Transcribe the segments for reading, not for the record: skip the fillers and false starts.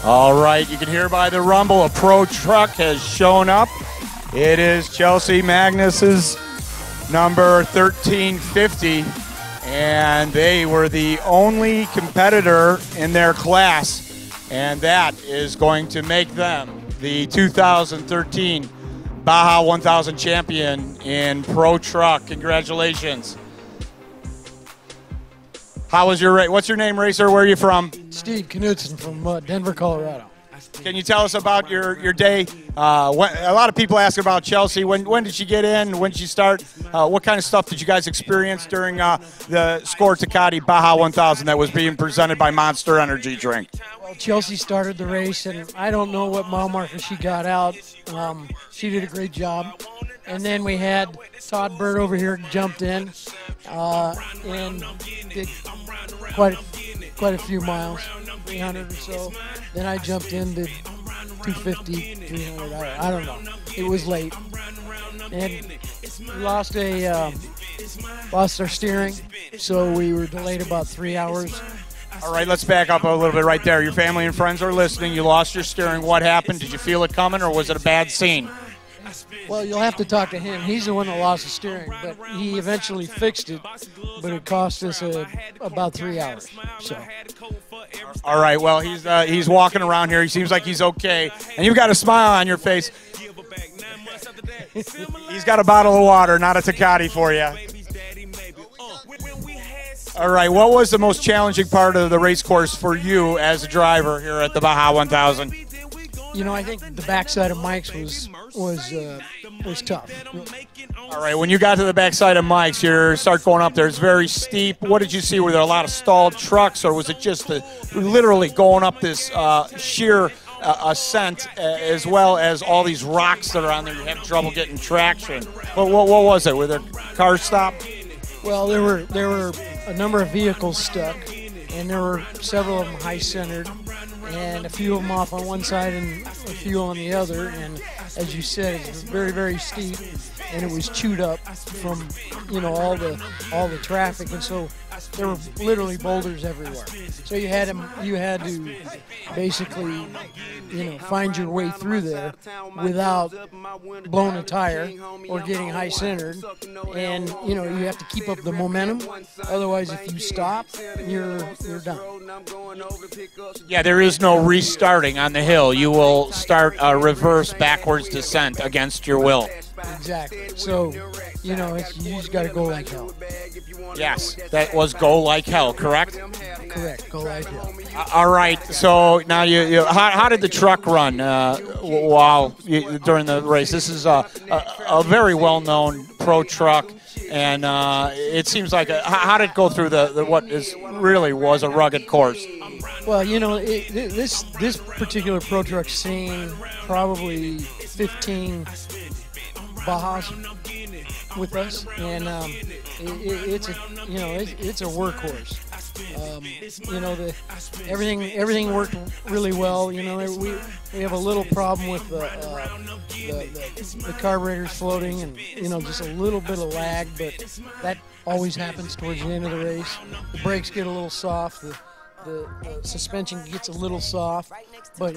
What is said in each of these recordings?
All right, you can hear by the rumble, a pro truck has shown up. It is Chelsea Magness's number 1350, and they were the only competitor in their class, and that is going to make them the 2013 Baja 1000 champion in pro truck. Congratulations. How was your race? What's your name, racer? Where are you from? Steve Knudsen from Denver, Colorado. Can you tell us about your day? A lot of people ask about Chelsea. When did she get in? When did she start? What kind of stuff did you guys experience during the Score Tecate Baja 1000 that was being presented by Monster Energy Drink? Well, Chelsea started the race, and I don't know what mile marker she got out. She did a great job. And then we had Todd Bird over here jumped in and did quite a few miles, 300 or so. Then I jumped in, did 250, 300. I don't know. It was late, and we lost our steering, so we were delayed about 3 hours. All right, let's back up a little bit right there. Your family and friends are listening. You lost your steering. What happened? Did you feel it coming, or was it a bad scene? Well, you'll have to talk to him. He's the one that lost the steering, but he eventually fixed it, but it cost us about 3 hours. So. All right, well, he's walking around here. He seems like he's okay, and you've got a smile on your face. He's got a bottle of water, not a Tecate for you. All right, what was the most challenging part of the race course for you as a driver here at the Baja 1000? You know, I think the backside of Mike's was tough. All right, when you got to the backside of Mike's, you start going up there. It's very steep. What did you see? Were there a lot of stalled trucks, or was it just literally going up this sheer ascent, as well as all these rocks that are on there? You have trouble getting traction. What was it? Were there cars stopped? Well, there were a number of vehicles stuck, and there were several of them high-centered, and a few of them off on one side and a few on the other. And as you said, it was very, very steep, and it was chewed up from all the traffic, and so there were literally boulders everywhere. So you had to basically find your way through there without blowing a tire or getting high-centered, and you have to keep up the momentum. Otherwise, if you stop, you're done. Yeah, there is no restarting on the hill. You will start a reverse backwards descent against your will. Exactly. So, you just got to go like hell. Yes, that was go like hell, correct? Correct, go like hell. All right, so now how did the truck run during the race? This is a very well-known pro truck, and it seems like how did it go through what really was a rugged course? Well, this particular pro truck seen probably 15 Bajas with us, and it's a workhorse. Everything worked really well. We have a little problem with the carburetors floating, and just a little bit of lag, but that always happens towards the end of the race. The brakes get a little soft. The suspension gets a little soft, but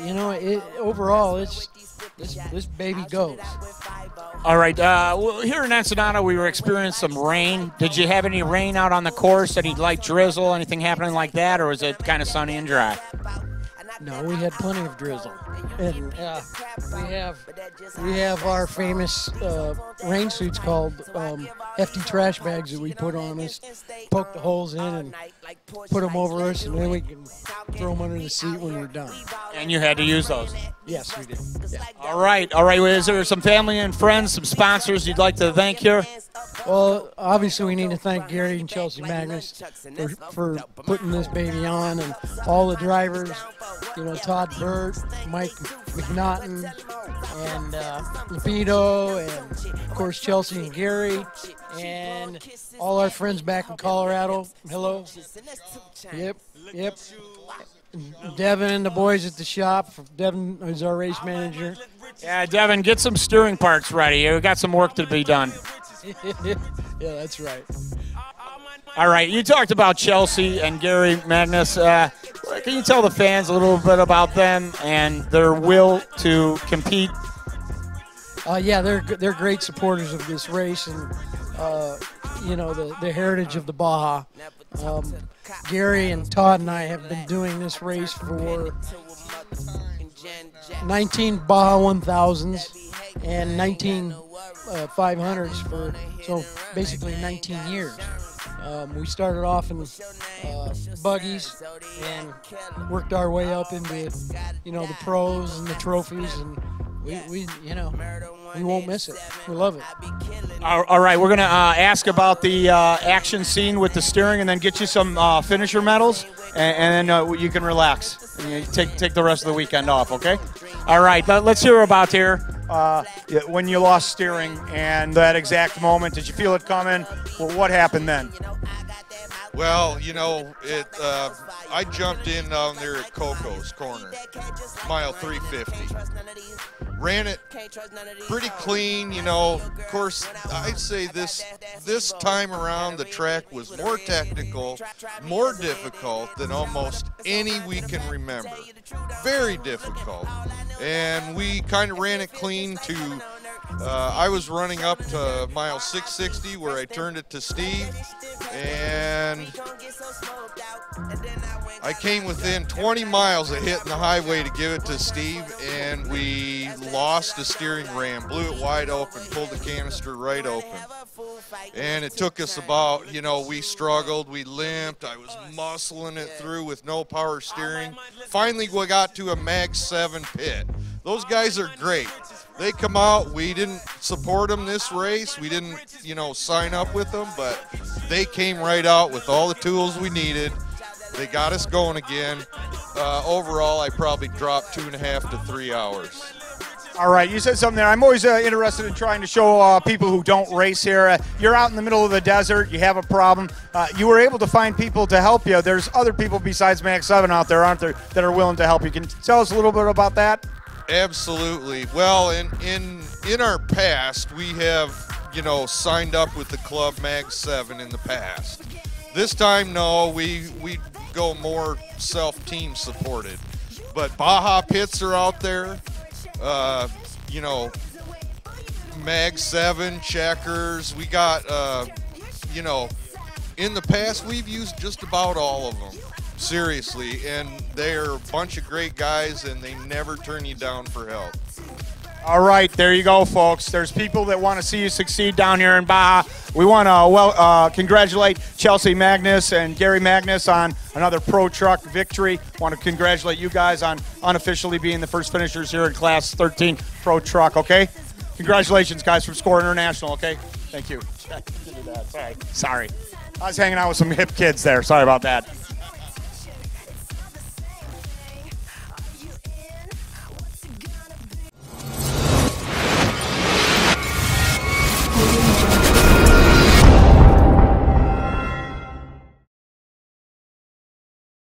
overall, this baby goes. All right, here in Ensenada, we were experiencing some rain. Did you have any rain out on the course? Any light drizzle, anything happening like that, or was it kind of sunny and dry? No, we had plenty of drizzle, and we have our famous rain suits called hefty trash bags that we put on us, poke the holes in, and put them over us, and then we can throw them under the seat when we're done. And you had to use those? Yes, we did. Yeah. All right. Is there some family and friends, some sponsors you'd like to thank here? Well, obviously we need to thank Gary and Chelsea Magness for putting this baby on, and all the drivers, Todd Burt, Mike McNaughton, and Lepido, and of course Chelsea and Gary, and all our friends back in Colorado. Hello. Yep. Devin and the boys at the shop. Devin is our race manager. Yeah, Devin, get some steering parts ready. We've got some work to be done. Yeah, that's right. All right, you talked about Chelsea and Gary Magness. Can you tell the fans a little bit about them and their will to compete? Yeah, they're great supporters of this race, and you know, the heritage of the Baja. Gary and Todd and I have been doing this race for 19 Baja 1000s and 19 500s for, so basically 19 years. We started off in buggies and worked our way up into, you know, the pros and the trophies, and we you know, we won't miss it. We love it. All right, we're going to ask about the action scene with the steering, and then get you some finisher medals, and then you can relax. And you take the rest of the weekend off, okay? All right, let's hear about when you lost steering and that exact moment. Did you feel it coming? Well, what happened then? Well, you know, I jumped in down there at Coco's corner, mile 350. Ran it pretty clean, you know. Of course, I'd say this time around the track was more technical, more difficult than almost any we can remember. Very difficult. And we kind of ran it clean to, I was running up to mile 660 where I turned it to Steve, and I came within 20 miles of hitting the highway to give it to Steve, and we lost the steering ram, blew it wide open, pulled the canister right open. And it took us about, you know, we struggled, we limped, I was muscling it through with no power steering. Finally, we got to a Mag 7 pit. Those guys are great. They come out, we didn't support them this race, we didn't, you know, sign up with them, but they came right out with all the tools we needed. They got us going again. Overall, I probably dropped 2.5 to 3 hours. All right, you said something there. I'm always interested in trying to show people who don't race here. You're out in the middle of the desert. You have a problem. You were able to find people to help you. There's other people besides Max 7 out there, aren't there, that are willing to help you. Can you tell us a little bit about that? Absolutely. Well, in our past, we have, you know, signed up with the club Mag 7 in the past. This time, no, we go more self-team supported. But Baja pits are out there. You know, Mag 7, Checkers. We got, you know, in the past we've used just about all of them. Seriously, and they're a bunch of great guys, and they never turn you down for help. All right, there you go, folks. There's people that want to see you succeed down here in Baja. We want to congratulate Chelsea Magness and Gary Magness on another Pro Truck victory. Want to congratulate you guys on unofficially being the first finishers here in Class 13 Pro Truck, okay? Congratulations, guys, from Score International, okay? Thank you. Sorry. I was hanging out with some hip kids there. Sorry about that.